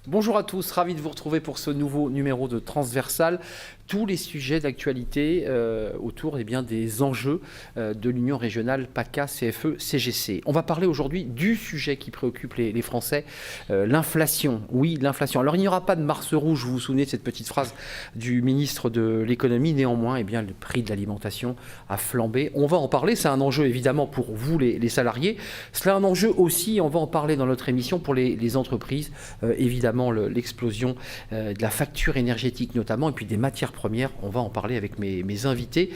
Bonjour à tous, ravi de vous retrouver pour ce nouveau numéro de Transversal. Tous les sujets d'actualité autour des enjeux de l'Union régionale PACA, CFE, CGC. On va parler aujourd'hui du sujet qui préoccupe les Français, l'inflation. Oui, l'inflation. Alors il n'y aura pas de Mars rouge, vous vous souvenez de cette petite phrase du ministre de l'économie. Néanmoins, le prix de l'alimentation a flambé. On va en parler, c'est un enjeu évidemment pour vous les salariés. C'est un enjeu aussi, on va en parler dans notre émission, pour les entreprises. Évidemment, l'explosion de la facture énergétique notamment, et puis des matières premières. On va en parler avec mes invités.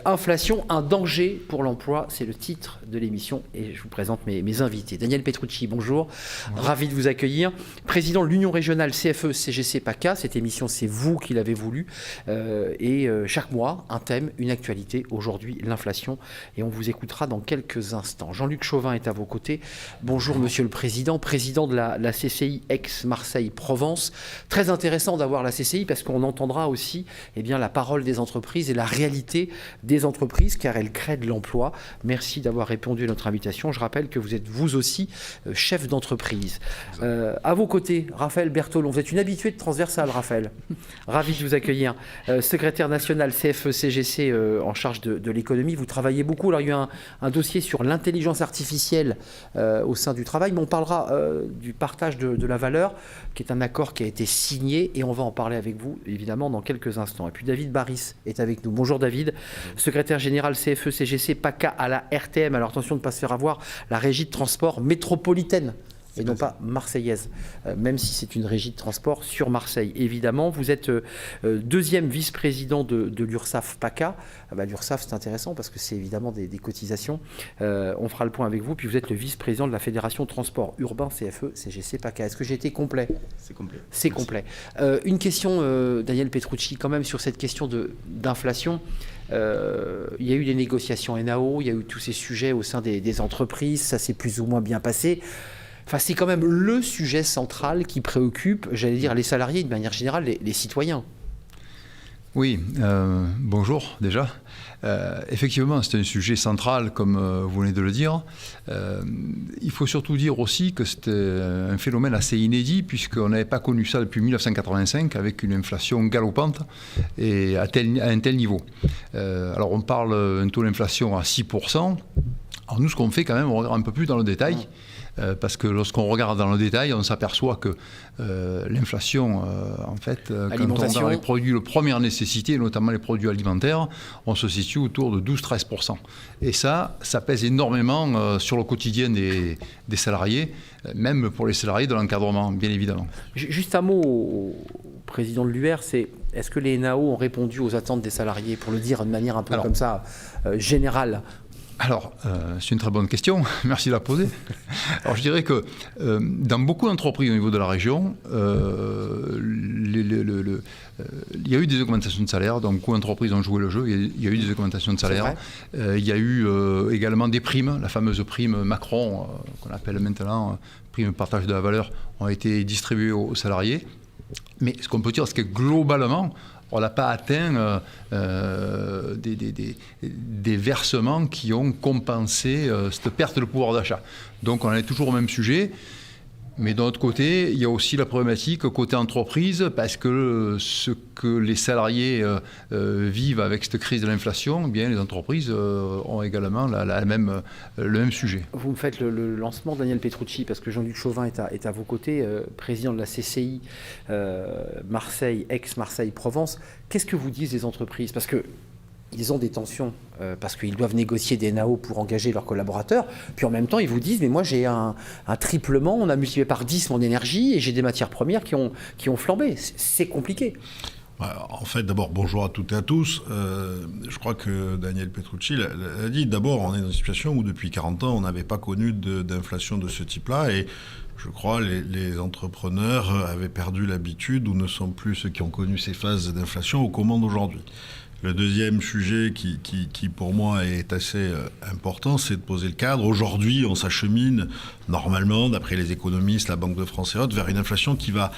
Inflation, un danger pour l'emploi, c'est le titre de l'émission et je vous présente mes invités. Daniel Petrucci, bonjour. Ravi de vous accueillir. Président de l'Union régionale CFE, CGC, PACA. Cette émission, c'est vous qui l'avez voulu. Chaque mois, un thème, une actualité. Aujourd'hui, l'inflation. Et on vous écoutera dans quelques instants. Jean-Luc Chauvin est à vos côtés. Bonjour, monsieur le président. Président de la CCI Aix-Marseille-Provence. Très intéressant d'avoir la CCI parce qu'on entendra aussi la parole des entreprises et la réalité des entreprises car elles créent de l'emploi. Merci d'avoir répondu à notre invitation. Je rappelle que vous êtes vous aussi chef d'entreprise. À vos côtés, Raphaël Bertolon. Vous êtes une habituée de Transversal, Raphaël. Ravi de vous accueillir. Secrétaire national CFE-CGC en charge de l'économie. Vous travaillez beaucoup. Alors, il y a eu un dossier sur l'intelligence artificielle au sein du travail, mais on parlera du partage de la valeur, qui est un accord qui a été signé et on va en parler avec vous, évidemment, dans quelques instants. Et puis David Baris est avec nous. Bonjour David, secrétaire général CFE-CGC PACA à la RTM. Alors attention de ne pas se faire avoir, la régie de transport métropolitaine et non pas marseillaise, même si c'est une régie de transport sur Marseille. Évidemment, vous êtes deuxième vice-président de l'URSSAF PACA. L'URSSAF, c'est intéressant parce que c'est évidemment des cotisations. On fera le point avec vous. Puis vous êtes le vice-président de la Fédération Transport Urbain CFE, CGC PACA. Est-ce que j'ai été complet ? C'est complet. C'est complet. Une question, Daniel Petrucci, quand même sur cette question d'inflation. Il y a eu des négociations NAO, il y a eu tous ces sujets au sein des entreprises. Ça s'est plus ou moins bien passé. Enfin, c'est quand même le sujet central qui préoccupe, j'allais dire, les salariés, de manière générale, les citoyens. Oui, bonjour déjà. Effectivement, c'est un sujet central, comme vous venez de le dire. Il faut surtout dire aussi que c'est un phénomène assez inédit, puisqu'on n'avait pas connu ça depuis 1985, avec une inflation galopante et à un tel niveau. Alors, on parle d'un taux d'inflation à 6%. Alors nous, ce qu'on fait quand même, on regarde un peu plus dans le détail. Parce que lorsqu'on regarde dans le détail, on s'aperçoit que l'inflation, en fait, quand on regarde les produits de première nécessité, notamment les produits alimentaires, on se situe autour de 12-13%. Et ça pèse énormément sur le quotidien des salariés, même pour les salariés de l'encadrement, bien évidemment. Juste un mot au président de l'UR, est-ce que les NAO ont répondu aux attentes des salariés, pour le dire de manière un peu comme ça, générale ? Alors, c'est une très bonne question, merci de la poser. Alors, je dirais que dans beaucoup d'entreprises au niveau de la région, il y a eu des augmentations de salaire, donc beaucoup d'entreprises ont joué le jeu, il y a eu des augmentations de salaire. Il y a eu également des primes, la fameuse prime Macron, qu'on appelle maintenant prime partage de la valeur, ont été distribuées aux salariés. Mais ce qu'on peut dire, c'est que globalement, on n'a pas atteint des versements qui ont compensé cette perte de pouvoir d'achat. Donc on en est toujours au même sujet. Mais d'un autre côté, il y a aussi la problématique côté entreprise, parce que ce que les salariés vivent avec cette crise de l'inflation, eh bien, les entreprises ont également le même sujet. Vous me faites le lancement, Daniel Petrucci, parce que Jean-Luc Chauvin est à vos côtés, président de la CCI Marseille, Aix-Marseille-Provence. Qu'est-ce que vous disent les entreprises ? Parce que ils ont des tensions parce qu'ils doivent négocier des NAO pour engager leurs collaborateurs. Puis en même temps, ils vous disent, mais moi j'ai un triplement, on a multiplié par 10 mon énergie et j'ai des matières premières qui ont flambé. C'est compliqué. En fait, d'abord, bonjour à toutes et à tous. Je crois que Daniel Petrucci l'a dit. D'abord, on est dans une situation où depuis 40 ans, on n'avait pas connu d'inflation de ce type-là. Et je crois les entrepreneurs avaient perdu l'habitude ou ne sont plus ceux qui ont connu ces phases d'inflation aux commandes aujourd'hui. Le deuxième sujet qui pour moi est assez important, c'est de poser le cadre. Aujourd'hui, on s'achemine normalement, d'après les économistes, la Banque de France et autres, vers une inflation qui va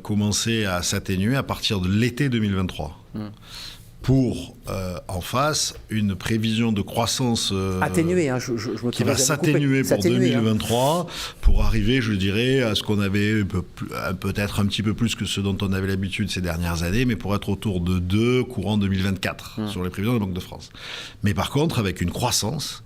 commencer à s'atténuer à partir de l'été 2023. pour en face une prévision de croissance atténuée, hein, je me qui va s'atténuer pour 2023 pour arriver, je dirais, à ce qu'on avait peut-être un petit peu plus que ce dont on avait l'habitude ces dernières années, mais pour être autour de 2 courant 2024 sur les prévisions de la Banque de France. Mais par contre, avec une croissance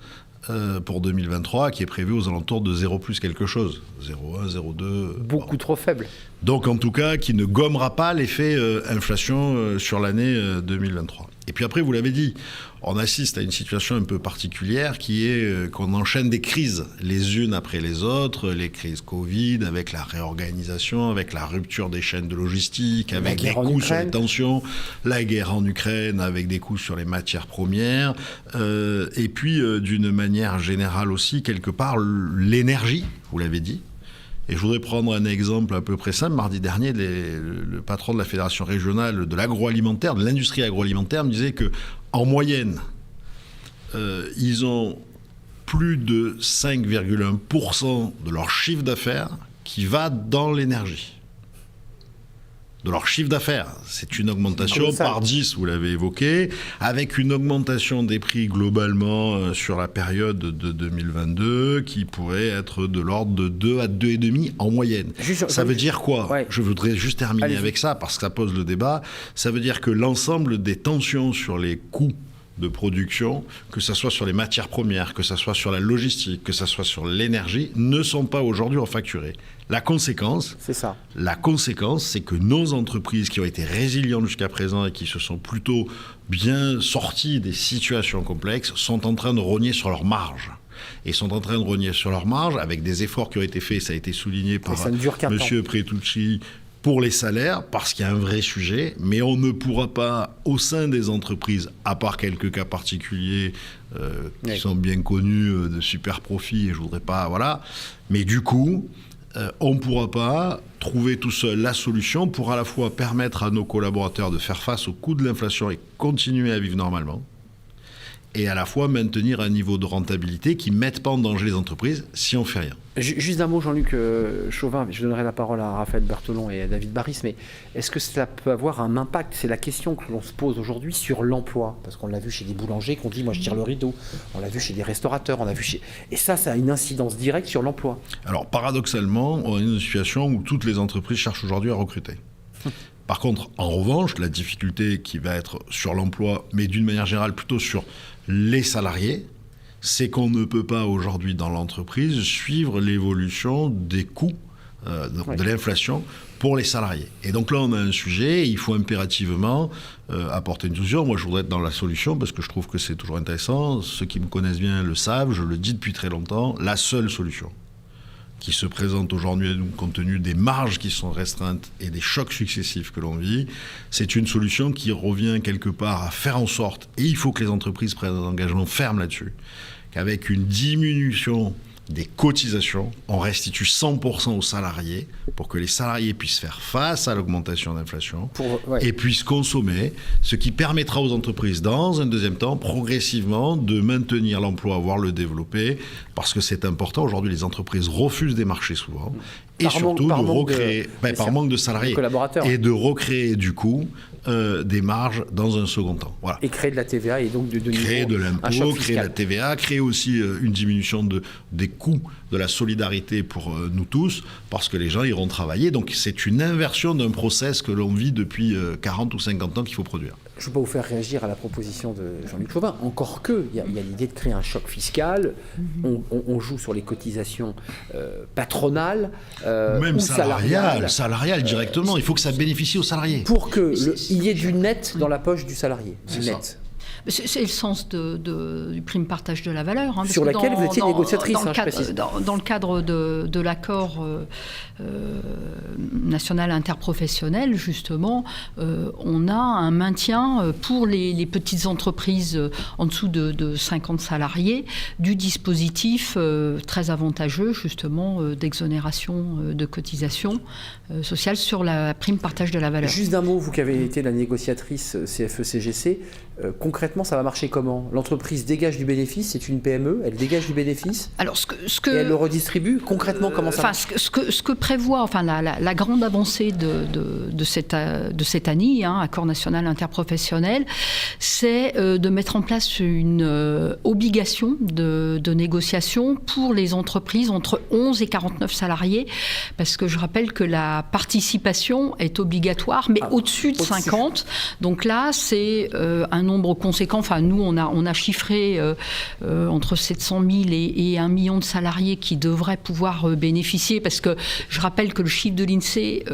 pour 2023 qui est prévue aux alentours de 0 plus quelque chose, 0,1, 0,2. Beaucoup trop faible. Donc en tout cas, qui ne gommera pas l'effet inflation sur l'année 2023. Et puis après, vous l'avez dit, on assiste à une situation un peu particulière qui est qu'on enchaîne des crises les unes après les autres, les crises Covid, avec la réorganisation, avec la rupture des chaînes de logistique, avec des coûts sur les tensions, la guerre en Ukraine, avec des coûts sur les matières premières, et puis d'une manière générale aussi, quelque part, l'énergie, vous l'avez dit. Et je voudrais prendre un exemple à peu près simple. Mardi dernier, le patron de la Fédération régionale de l'agroalimentaire, de l'industrie agroalimentaire, me disait qu'en moyenne, ils ont plus de 5,1% de leur chiffre d'affaires qui va dans l'énergie. De leur chiffre d'affaires. C'est une augmentation par 10, vous l'avez évoqué, avec une augmentation des prix globalement sur la période de 2022 qui pourrait être de l'ordre de 2 à 2,5 en moyenne. Ça veut dire quoi ? Je voudrais juste terminer avec ça parce que ça pose le débat. Ça veut dire que l'ensemble des tensions sur les coûts de production, que ce soit sur les matières premières, que ce soit sur la logistique, que ce soit sur l'énergie, ne sont pas aujourd'hui refacturées. La conséquence, c'est que nos entreprises qui ont été résilientes jusqu'à présent et qui se sont plutôt bien sorties des situations complexes sont en train de rogner sur leurs marges. Et sont en train de rogner sur leurs marges avec des efforts qui ont été faits, ça a été souligné par M. Petrucci, pour les salaires, parce qu'il y a un vrai sujet, mais on ne pourra pas, au sein des entreprises, à part quelques cas particuliers qui sont bien connus de super profits, et je voudrais pas, voilà, mais du coup, on ne pourra pas trouver tout seul la solution pour à la fois permettre à nos collaborateurs de faire face au coût de l'inflation et continuer à vivre normalement, et à la fois maintenir un niveau de rentabilité qui ne mette pas en danger les entreprises si on ne fait rien. Juste un mot, Jean-Luc Chauvin, je donnerai la parole à Raphaël Berthelon et à David Baris, mais est-ce que cela peut avoir un impact ? C'est la question que l'on se pose aujourd'hui sur l'emploi, parce qu'on l'a vu chez des boulangers qui ont dit « moi je tire le rideau », on l'a vu chez des restaurateurs, on l'a vu chez... Et ça a une incidence directe sur l'emploi. Alors paradoxalement, on est dans une situation où toutes les entreprises cherchent aujourd'hui à recruter. Par contre, en revanche, la difficulté qui va être sur l'emploi, mais d'une manière générale plutôt sur les salariés, c'est qu'on ne peut pas aujourd'hui dans l'entreprise suivre l'évolution des coûts de l'inflation pour les salariés. Et donc là, on a un sujet, il faut impérativement apporter une solution. Moi, je voudrais être dans la solution parce que je trouve que c'est toujours intéressant. Ceux qui me connaissent bien le savent, je le dis depuis très longtemps, la seule solution qui se présente aujourd'hui compte tenu des marges qui sont restreintes et des chocs successifs que l'on vit, c'est une solution qui revient quelque part à faire en sorte, et il faut que les entreprises prennent un engagement ferme là-dessus, qu'avec une diminution des cotisations, on restitue 100% aux salariés pour que les salariés puissent faire face à l'augmentation d'inflation et puissent consommer, ce qui permettra aux entreprises, dans un deuxième temps, progressivement, de maintenir l'emploi, voire le développer, parce que c'est important. Aujourd'hui, les entreprises refusent des marchés souvent, et surtout de recréer, par manque de salariés, et de recréer du coup des marges dans un second temps. Voilà. Et créer de la TVA et donc créer de l'impôt, créer de la TVA, créer aussi une diminution des coûts de la solidarité pour nous tous, parce que les gens iront travailler. Donc c'est une inversion d'un process que l'on vit depuis 40 ou 50 ans qu'il faut produire. Je ne vais pas vous faire réagir à la proposition de Jean-Luc Chauvin, encore que, il y a l'idée de créer un choc fiscal, on joue sur les cotisations patronales, même salariales directement, il faut que ça bénéficie aux salariés. Pour qu'il y ait du net dans la poche du salarié, du net. C'est le sens du prime partage de la valeur. Sur laquelle vous étiez négociatrice, dans le cadre de l'accord national interprofessionnel, justement, on a un maintien pour les petites entreprises en dessous de 50 salariés du dispositif très avantageux, justement, d'exonération de cotisations sociales sur la prime partage de la valeur. Juste d'un mot, vous qui avez été la négociatrice CFE-CGC, concrètement, concrètement, ça va marcher comment? L'entreprise dégage du bénéfice, c'est une PME, elle dégage du bénéfice. Alors, et elle le redistribue. Concrètement, comment ça marche? Ce que prévoit la grande avancée de cette ANI, Accord national interprofessionnel, c'est de mettre en place une obligation de négociation pour les entreprises entre 11 et 49 salariés, parce que je rappelle que la participation est obligatoire, mais au-dessus de 50. Donc là, c'est un nombre conséquent. Enfin, nous, on a chiffré entre 700 000 et 1 million de salariés qui devraient pouvoir bénéficier, parce que je rappelle que le chiffre de l'INSEE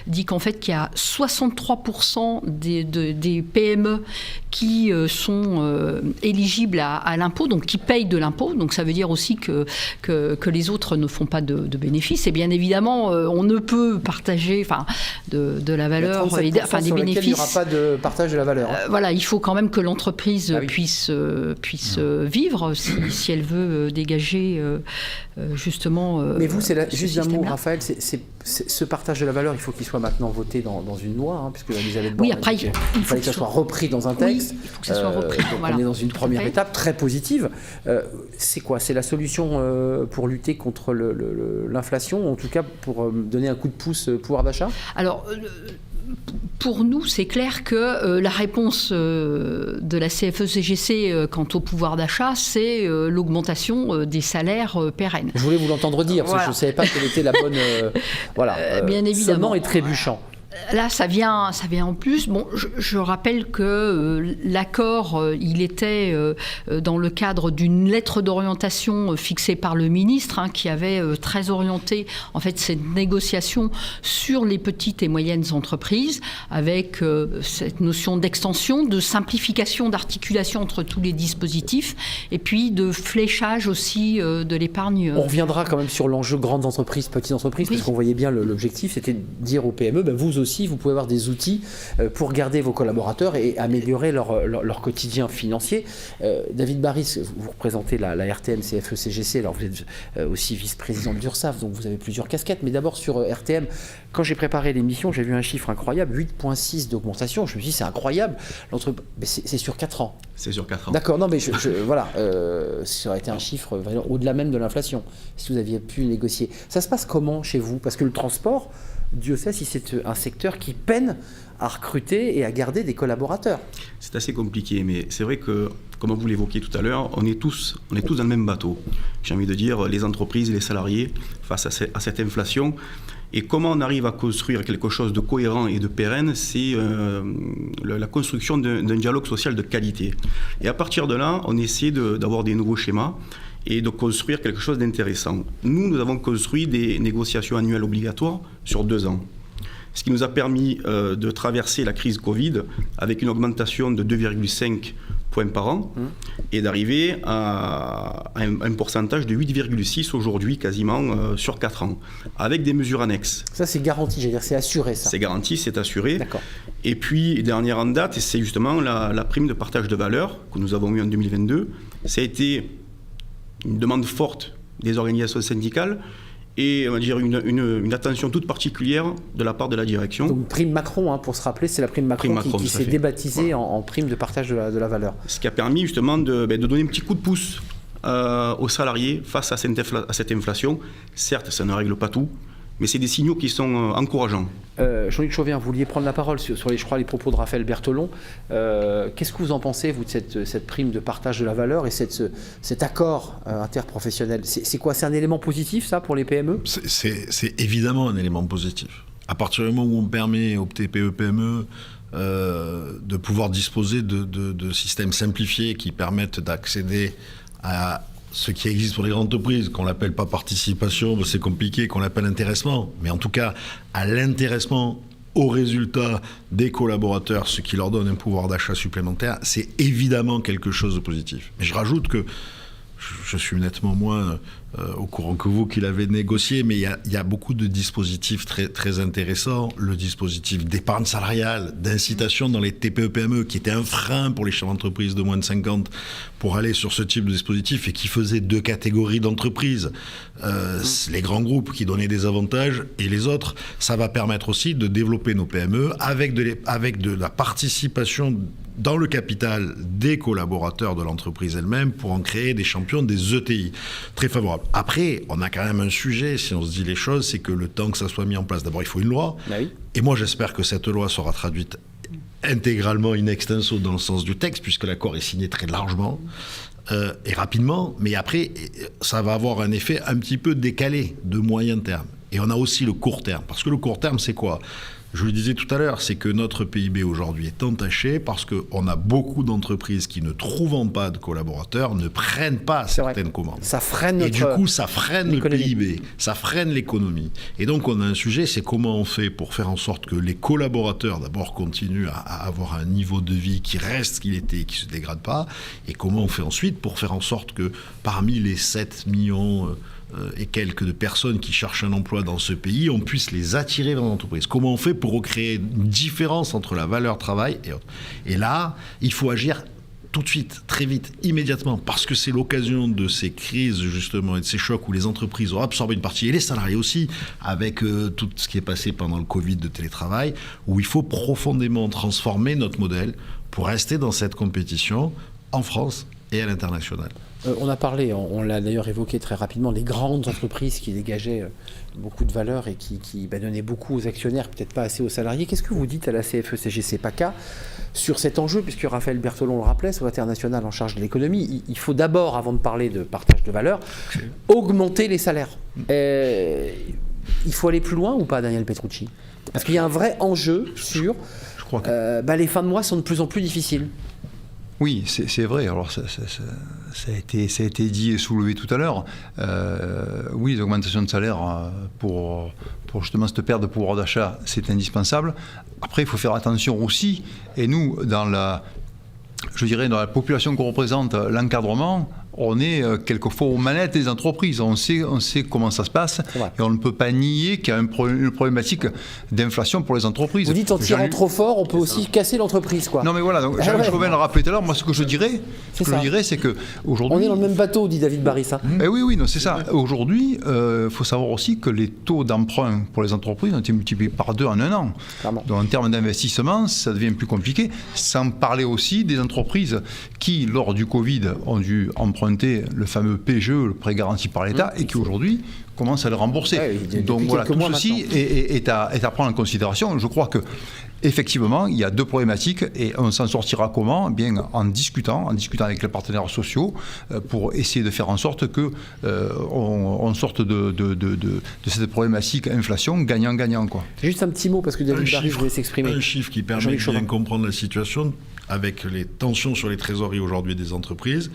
dit qu'en fait, qu'il y a 63% des PME qui sont éligibles à l'impôt, donc qui payent de l'impôt. Donc ça veut dire aussi que les autres ne font pas de bénéfices. Et bien évidemment, on ne peut partager de la valeur, des bénéfices. Il n'y aura pas de partage de la valeur. Voilà, il faut quand même que l'entreprise puisse vivre si elle veut dégager justement. Mais vous, juste un mot, Raphaël, ce partage de la valeur, il faut qu'il soit maintenant voté dans une loi, puisque Elisabeth Borne après, il fallait que ça soit repris dans un texte. Oui, il faut que ça soit repris. Donc on est dans une première étape très positive. C'est quoi? C'est la solution pour lutter contre l'inflation, en tout cas pour donner un coup de pouce au pouvoir d'achat? Alors, pour nous, c'est clair que la réponse de la CFE-CGC quant au pouvoir d'achat, c'est l'augmentation des salaires pérennes. Je voulais vous l'entendre dire, parce que je ne savais pas quelle était la bonne... bien évidemment. Sonnant et trébuchant. Là, ça vient en plus. Bon, je rappelle que l'accord, il était dans le cadre d'une lettre d'orientation fixée par le ministre, qui avait très orienté en fait cette négociation sur les petites et moyennes entreprises, avec cette notion d'extension, de simplification, d'articulation entre tous les dispositifs, et puis de fléchage aussi de l'épargne. On reviendra quand même sur l'enjeu grandes entreprises, petites entreprises, parce qu'on voyait bien l'objectif, c'était de dire aux PME, vous aussi, vous pouvez avoir des outils pour garder vos collaborateurs et améliorer leur quotidien financier. David Baris, vous représentez la RTM CFE-CGC, alors vous êtes aussi vice-président de l'URSSAF, donc vous avez plusieurs casquettes, mais d'abord sur RTM, quand j'ai préparé l'émission, j'ai vu un chiffre incroyable, 8,6 d'augmentation, je me suis dit c'est incroyable, c'est sur 4 ans. C'est sur 4 ans. D'accord, non mais voilà, ça aurait été un chiffre au-delà même de l'inflation, si vous aviez pu négocier. Ça se passe comment chez vous? Parce que le transport, Dieu sait si c'est un secteur qui peine à recruter et à garder des collaborateurs. C'est assez compliqué, mais c'est vrai que, comme vous l'évoquiez tout à l'heure, on est tous dans le même bateau. J'ai envie de dire, les entreprises, les salariés, face à cette inflation. Et comment on arrive à construire quelque chose de cohérent et de pérenne, c'est la construction d'un dialogue social de qualité. Et à partir de là, on essaie d'avoir des nouveaux schémas et de construire quelque chose d'intéressant. Nous avons construit des négociations annuelles obligatoires sur 2 ans. Ce qui nous a permis de traverser la crise Covid avec une augmentation de 2,5 points par an et d'arriver à un pourcentage de 8,6 aujourd'hui, quasiment sur 4 ans, avec des mesures annexes. Ça, c'est garanti, j'allais dire, c'est assuré, ça. C'est garanti, c'est assuré. D'accord. Et puis, dernière en date, c'est justement la prime de partage de valeur que nous avons eue en 2022. Ça a été une demande forte des organisations syndicales et on va dire une attention toute particulière de la part de la direction. Donc prime Macron, pour se rappeler, c'est la prime Macron qui s'est débaptisée en prime de partage de la valeur. Ce qui a permis justement de donner un petit coup de pouce aux salariés face à cette inflation. Certes, ça ne règle pas tout, mais c'est des signaux qui sont encourageants. Jean-Luc Chauvin, vous vouliez prendre la parole sur les propos de Raphaël Berthelon. Qu'est-ce que vous en pensez, vous, de cette prime de partage de la valeur et cet accord interprofessionnel? C'est quoi? C'est un élément positif, ça, pour les PME? C'est évidemment un élément positif. À partir du moment où on permet aux TPE-PME de pouvoir disposer de systèmes simplifiés qui permettent d'accéder à ce qui existe pour les grandes entreprises, qu'on l'appelle pas participation, c'est compliqué, qu'on l'appelle intéressement, mais en tout cas à l'intéressement au résultat des collaborateurs, ce qui leur donne un pouvoir d'achat supplémentaire, c'est évidemment quelque chose de positif. Mais je rajoute que je suis nettement moins au courant que vous qu'il avait négocié, mais il y a beaucoup de dispositifs très, très intéressants. Le dispositif d'épargne salariale, d'incitation dans les TPE-PME, qui était un frein pour les chefs d'entreprise de moins de 50 pour aller sur ce type de dispositif et qui faisait 2 catégories d'entreprises. Les grands groupes qui donnaient des avantages et les autres. Ça va permettre aussi de développer nos PME avec de la participation dans le capital des collaborateurs de l'entreprise elle-même pour en créer des champions des ETI. Très favorable. Après, on a quand même un sujet, si on se dit les choses, c'est que le temps que ça soit mis en place, d'abord il faut une loi. Bah oui. Et moi j'espère que cette loi sera traduite intégralement in extenso dans le sens du texte, puisque l'accord est signé très largement et rapidement. Mais après, ça va avoir un effet un petit peu décalé de moyen terme. Et on a aussi le court terme. Parce que le court terme, c'est quoi ? Je le disais tout à l'heure, c'est que notre PIB aujourd'hui est entaché parce qu'on a beaucoup d'entreprises qui, ne trouvant pas de collaborateurs, ne prennent pas certaines commandes. Ça freine Et du coup, ça freine le PIB, ça freine l'économie. Et donc, on a un sujet, c'est comment on fait pour faire en sorte que les collaborateurs, d'abord, continuent à avoir un niveau de vie qui reste ce qu'il était et qui ne se dégrade pas. Et comment on fait ensuite pour faire en sorte que parmi les 7 millions... et quelques de personnes qui cherchent un emploi dans ce pays, on puisse les attirer vers l'entreprise. Comment on fait pour recréer une différence entre la valeur travail et autres ? Et là, il faut agir tout de suite, très vite, immédiatement, parce que c'est l'occasion de ces crises, justement, et de ces chocs où les entreprises ont absorbé une partie, et les salariés aussi, avec tout ce qui est passé pendant le Covid de télétravail, où il faut profondément transformer notre modèle pour rester dans cette compétition en France et à l'international. On a parlé, on l'a d'ailleurs évoqué très rapidement, les grandes entreprises qui dégageaient beaucoup de valeur et qui donnaient beaucoup aux actionnaires, peut-être pas assez aux salariés. Qu'est-ce que vous dites à la CFE-CGC PACA sur cet enjeu, puisque Raphaël Berthelon le rappelait, secrétaire national en charge de l'économie, il faut d'abord, avant de parler de partage de valeur, augmenter les salaires. Il faut aller plus loin ou pas, Daniel Petrucci ? Parce qu'il y a un vrai enjeu sur Je crois que... les fins de mois sont de plus en plus difficiles. Oui, c'est vrai. Alors, ça a été dit et soulevé tout à l'heure. Oui, les augmentations de salaire pour justement cette perte de pouvoir d'achat, c'est indispensable. Après, il faut faire attention aussi. Et nous, dans la population qu'on représente, l'encadrement, on est quelquefois aux manettes des entreprises. On sait comment ça se passe. Et on ne peut pas nier qu'il y a une problématique d'inflation pour les entreprises. Vous dites en tirant trop fort, on peut aussi casser l'entreprise, quoi. Non, mais voilà. Donc, Jean-Luc Chauvin le rappelait tout à l'heure. Moi, ce que je dirais, c'est qu'aujourd'hui... On est dans le même bateau, dit David Barry, ça. Oui, non, c'est ça. Aujourd'hui, faut savoir aussi que les taux d'emprunt pour les entreprises ont été multipliés par 2 en 1 an. Clairement. Donc, en termes d'investissement, ça devient plus compliqué. Sans parler aussi des entreprises qui, lors du Covid, ont dû emprunter le fameux PGE, le prêt garanti par l'État, et qui aujourd'hui commence à le rembourser. Donc voilà, tout ceci est à prendre en considération. Je crois que effectivement, il y a 2 problématiques et on s'en sortira comment ? Bien en discutant avec les partenaires sociaux pour essayer de faire en sorte que on sorte de cette problématique inflation gagnant-gagnant, quoi. Juste un petit mot parce que David Barry voulait s'exprimer. Un chiffre qui permet de bien comprendre la situation avec les tensions sur les trésoreries aujourd'hui des entreprises.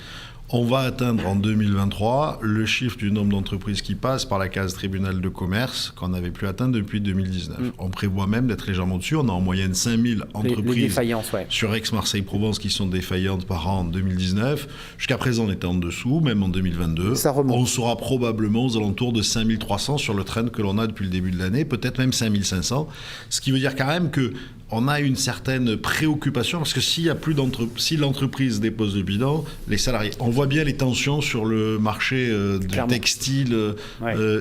On va atteindre en 2023 le chiffre du nombre d'entreprises qui passent par la case tribunal de commerce qu'on n'avait plus atteint depuis 2019. On prévoit même d'être légèrement dessus. On a en moyenne 5000 entreprises sur Aix-Marseille-Provence qui sont défaillantes par an en 2019. Jusqu'à présent, on était en dessous, même en 2022. On sera probablement aux alentours de 5300 sur le trend que l'on a depuis le début de l'année, peut-être même 5500. Ce qui veut dire quand même que on a une certaine préoccupation parce que si l'entreprise dépose le bilan, les salariés, on voit bien les tensions sur le marché du textile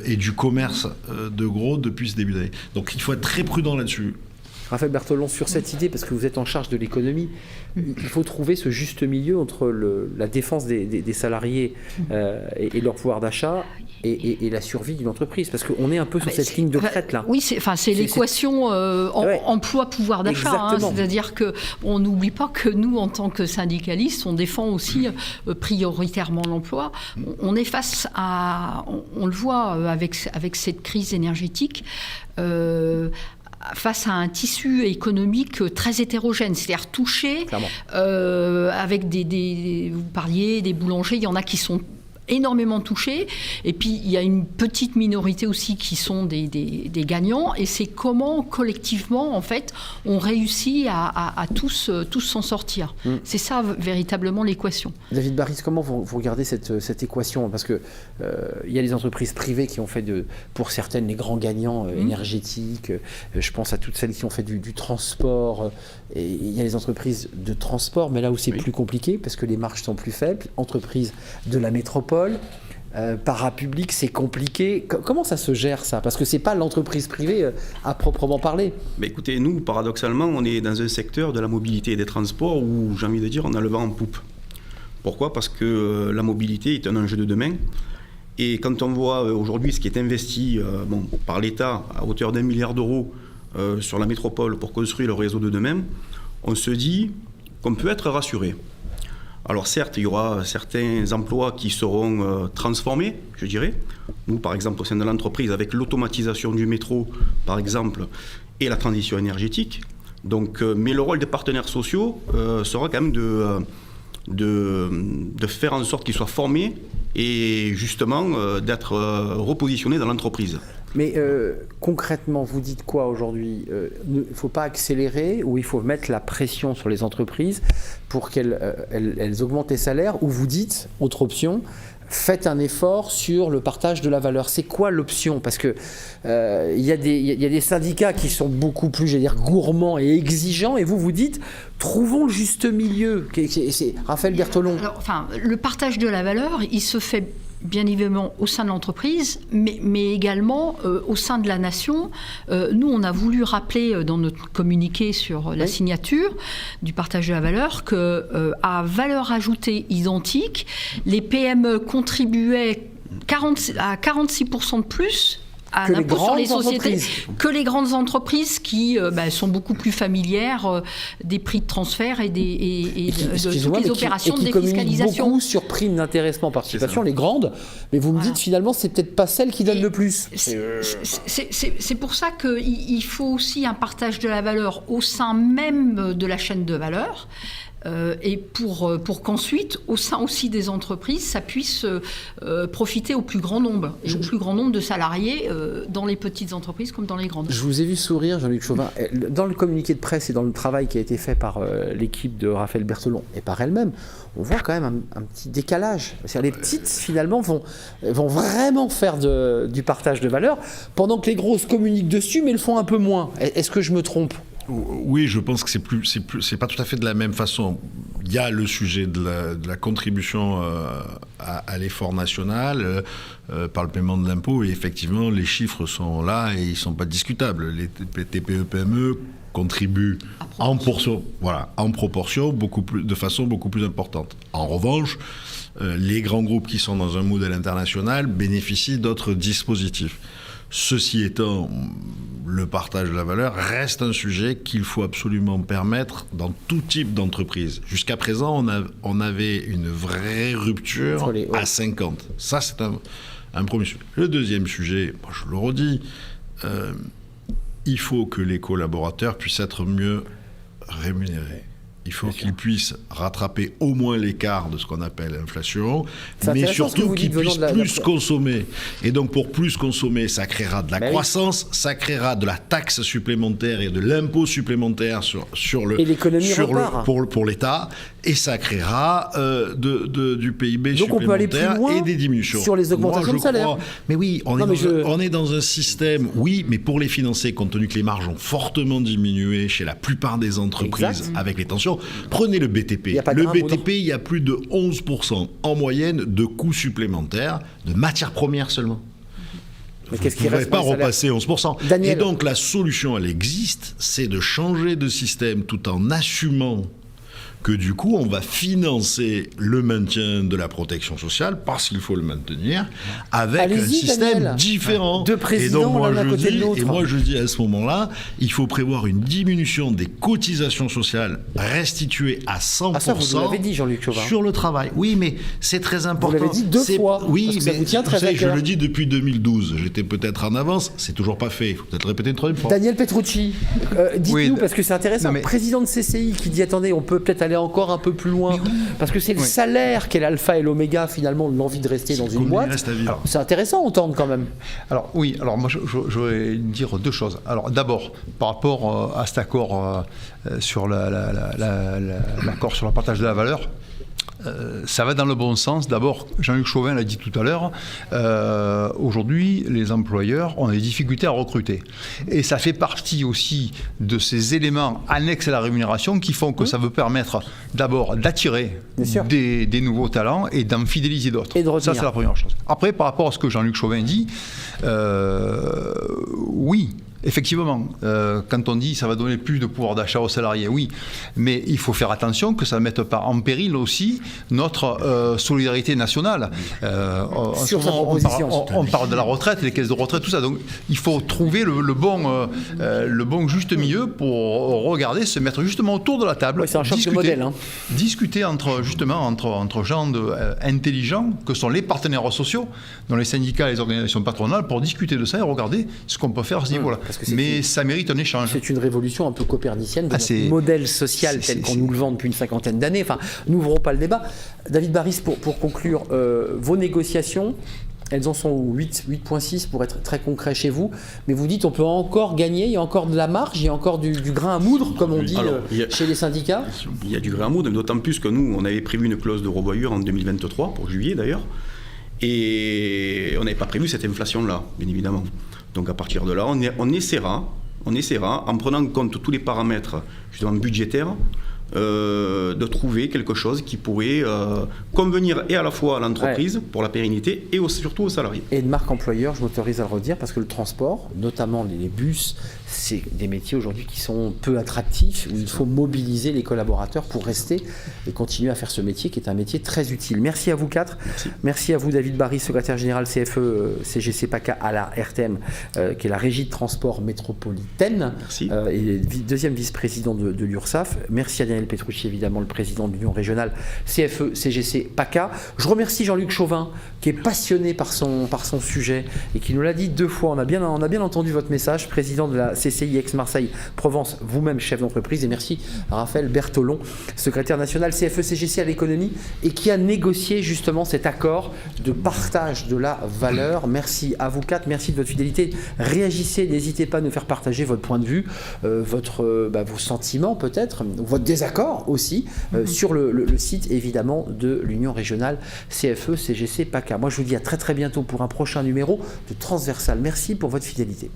et du commerce de gros depuis ce début d'année. Donc il faut être très prudent là-dessus. Raphaël Berthelon, sur cette idée, parce que vous êtes en charge de l'économie, il faut trouver ce juste milieu entre la défense des salariés et leur pouvoir d'achat et la survie d'une entreprise, parce qu'on est un peu sur cette ligne de crête là. Oui, c'est l'équation emploi-pouvoir d'achat. C'est-à-dire qu'on n'oublie pas que nous, en tant que syndicalistes, on défend aussi prioritairement l'emploi. On est face à, on le voit avec cette crise énergétique, face à un tissu économique très hétérogène, c'est-à-dire touché avec vous parliez des boulangers, il y en a qui sont énormément touchés. Et puis, il y a une petite minorité aussi qui sont des gagnants. Et c'est comment, collectivement, en fait, on réussit à tous s'en sortir. C'est ça, véritablement, l'équation. David Baris, comment vous regardez cette équation? Parce qu'il y a les entreprises privées qui ont fait, pour certaines, les grands gagnants énergétiques. Je pense à toutes celles qui ont fait du transport. Et il y a les entreprises de transport, mais là où c'est plus compliqué, parce que les marges sont plus faibles. Entreprises de la métropole, parapublic, c'est compliqué. Comment ça se gère, ça? Parce que ce n'est pas l'entreprise privée à proprement parler. Mais écoutez, nous, paradoxalement, on est dans un secteur de la mobilité et des transports où, j'ai envie de dire, on a le vent en poupe. Pourquoi? Parce que la mobilité est un enjeu de demain. Et quand on voit aujourd'hui ce qui est investi par l'État à hauteur d'1 milliard d'euros sur la métropole pour construire le réseau de demain, on se dit qu'on peut être rassuré. Alors certes, il y aura certains emplois qui seront transformés, je dirais. Nous, par exemple, au sein de l'entreprise, avec l'automatisation du métro, par exemple, et la transition énergétique. Donc, mais le rôle des partenaires sociaux sera quand même de faire en sorte qu'ils soient formés et justement d'être repositionnés dans l'entreprise. Mais concrètement, vous dites quoi aujourd'hui? Il ne faut pas accélérer ou il faut mettre la pression sur les entreprises pour qu'elles augmentent les salaires, ou vous dites, autre option, faites un effort sur le partage de la valeur? C'est quoi l'option? Parce que il y a des syndicats qui sont beaucoup plus, j'allais dire, gourmands et exigeants, et vous dites, trouvons le juste milieu. C'est Raphaël Bertolon. Alors, le partage de la valeur, il se fait bien évidemment au sein de l'entreprise, mais également au sein de la nation. Nous, on a voulu rappeler dans notre communiqué sur la signature du partage de la valeur qu'à valeur ajoutée identique, les PME contribuaient à 46% de plus à l'impôt sur les sociétés que les grandes entreprises qui sont beaucoup plus familières des prix de transfert et de toutes les opérations de défiscalisation. Beaucoup sur prime d'intéressement participation, les grandes, mais vous me dites finalement c'est peut-être pas celles qui donnent le plus. C'est pour ça qu'il faut aussi un partage de la valeur au sein même de la chaîne de valeur. Et pour qu'ensuite, au sein aussi des entreprises, ça puisse profiter au plus grand nombre, et au plus grand nombre de salariés dans les petites entreprises comme dans les grandes. Je vous ai vu sourire, Jean-Luc Chauvin. Dans le communiqué de presse et dans le travail qui a été fait par l'équipe de Raphaël Bertolon et par elle-même, on voit quand même un petit décalage. C'est-à-dire les petites, finalement, vont vraiment faire du partage de valeur, pendant que les grosses communiquent dessus, mais le font un peu moins. Est-ce que je me trompe ? Oui, je pense que c'est pas tout à fait de la même façon. Il y a le sujet de la contribution à l'effort national par le paiement de l'impôt, et effectivement, les chiffres sont là et ils ne sont pas discutables. Les TPE-PME contribuent en proportion de façon beaucoup plus importante. En revanche, les grands groupes qui sont dans un modèle international bénéficient d'autres dispositifs. Ceci étant, le partage de la valeur reste un sujet qu'il faut absolument permettre dans tout type d'entreprise. Jusqu'à présent, on avait une vraie rupture à 50. Ça, c'est un premier sujet. Le deuxième sujet, je le redis, il faut que les collaborateurs puissent être mieux rémunérés. Il faut qu'ils puissent rattraper au moins l'écart de ce qu'on appelle l'inflation, mais surtout qu'ils puissent plus consommer. Et donc, pour plus consommer, ça créera de la croissance, ça créera de la taxe supplémentaire et de l'impôt supplémentaire pour l'État, et ça créera du PIB donc supplémentaire on peut aller plus loin et des diminutions. Sur les augmentations de salaire. Mais oui, on est dans un système, mais pour les financer, compte tenu que les marges ont fortement diminué chez la plupart des entreprises avec les tensions. Prenez le BTP. Il y a plus de 11% en moyenne de coûts supplémentaires de matières premières seulement. Mais vous ne pouvez pas repasser 11%. Daniel. Et donc la solution, elle existe, c'est de changer de système tout en assumant que du coup, on va financer le maintien de la protection sociale, parce qu'il faut le maintenir, avec un système Daniel. différent. Deux présidents, l'un à côté de l'autre. Et moi, je dis à ce moment-là, il faut prévoir une diminution des cotisations sociales restituées à 100% ça, vous l'avez dit, Jean-Luc Chauvin. Sur le travail. Oui, mais c'est très important. Vous l'avez dit deux fois. Oui, parce que mais ça vous tient très à cœur. je le dis depuis 2012. J'étais peut-être en avance, c'est toujours pas fait. Il faut peut-être répéter une troisième fois. Daniel Petrucci, dites-nous, parce que c'est intéressant. Non, mais... Président de CCI qui dit, attendez, on peut peut-être aller d'aller encore un peu plus loin, parce que c'est le salaire qui est l'alpha et l'oméga finalement de l'envie de rester dans une boîte. C'est intéressant à entendre quand même. Alors oui, alors moi je voudrais dire deux choses. Alors d'abord, par rapport à cet accord sur l'accord sur le partage de la valeur, ça va dans le bon sens. D'abord, Jean-Luc Chauvin l'a dit tout à l'heure, aujourd'hui, les employeurs ont des difficultés à recruter. Et ça fait partie aussi de ces éléments annexes à la rémunération qui font que ça veut permettre d'abord d'attirer des nouveaux talents et d'en fidéliser d'autres. Ça, c'est la première chose. Après, par rapport à ce que Jean-Luc Chauvin dit, oui. Effectivement, quand on dit ça va donner plus de pouvoir d'achat aux salariés, oui, mais il faut faire attention que ça ne mette pas en péril aussi notre solidarité nationale. On parle de la retraite, les caisses de retraite, tout ça. Donc il faut trouver le bon juste milieu pour regarder, se mettre justement autour de la table, c'est un choc de modèle, discuter entre gens intelligents que sont les partenaires sociaux, dont les syndicats et les organisations patronales, pour discuter de ça et regarder ce qu'on peut faire à ce niveau-là. Mais ça mérite un échange. C'est une révolution un peu copernicienne de notre modèle social tel qu'on nous le vend depuis une cinquantaine d'années. Enfin, n'ouvrons pas le débat. David Baris, pour conclure, vos négociations, elles en sont où 8,6 pour être très concret chez vous. Mais vous dites on peut encore gagner, il y a encore de la marge, il y a encore du grain à moudre, comme on dit chez les syndicats. Il y a du grain à moudre, d'autant plus que nous, on avait prévu une clause de revoyure en 2023, pour juillet d'ailleurs. Et on n'avait pas prévu cette inflation-là, bien évidemment. Donc à partir de là, on essaiera, en prenant en compte tous les paramètres justement budgétaires, de trouver quelque chose qui pourrait convenir et à la fois à l'entreprise pour la pérennité et surtout aux salariés. Et de marque employeur, je m'autorise à le redire, parce que le transport, notamment les bus, c'est des métiers aujourd'hui qui sont peu attractifs, où il faut mobiliser les collaborateurs pour rester et continuer à faire ce métier qui est un métier très utile. Merci à vous quatre. Merci à vous David Baris, secrétaire général CFE CGC PACA à la RTM, qui est la régie de transport métropolitaine, et deuxième vice-président de l'URSSAF. Merci à Daniel Petrucci, évidemment le président de l'Union régionale CFE CGC PACA. Je remercie Jean-Luc Chauvin, qui est passionné par son sujet et qui nous l'a dit 2 fois. On a bien entendu votre message, président de la CCI Aix-Marseille-Provence, vous-même chef d'entreprise, et merci à Raphaël Bertolon, secrétaire national CFE-CGC à l'économie, et qui a négocié justement cet accord de partage de la valeur. Merci à vous quatre, merci de votre fidélité. Réagissez, n'hésitez pas à nous faire partager votre point de vue, vos sentiments peut-être, votre désaccord aussi, sur le site évidemment de l'Union régionale CFE-CGC PACA. Moi je vous dis à très bientôt pour un prochain numéro de Transversal. Merci pour votre fidélité.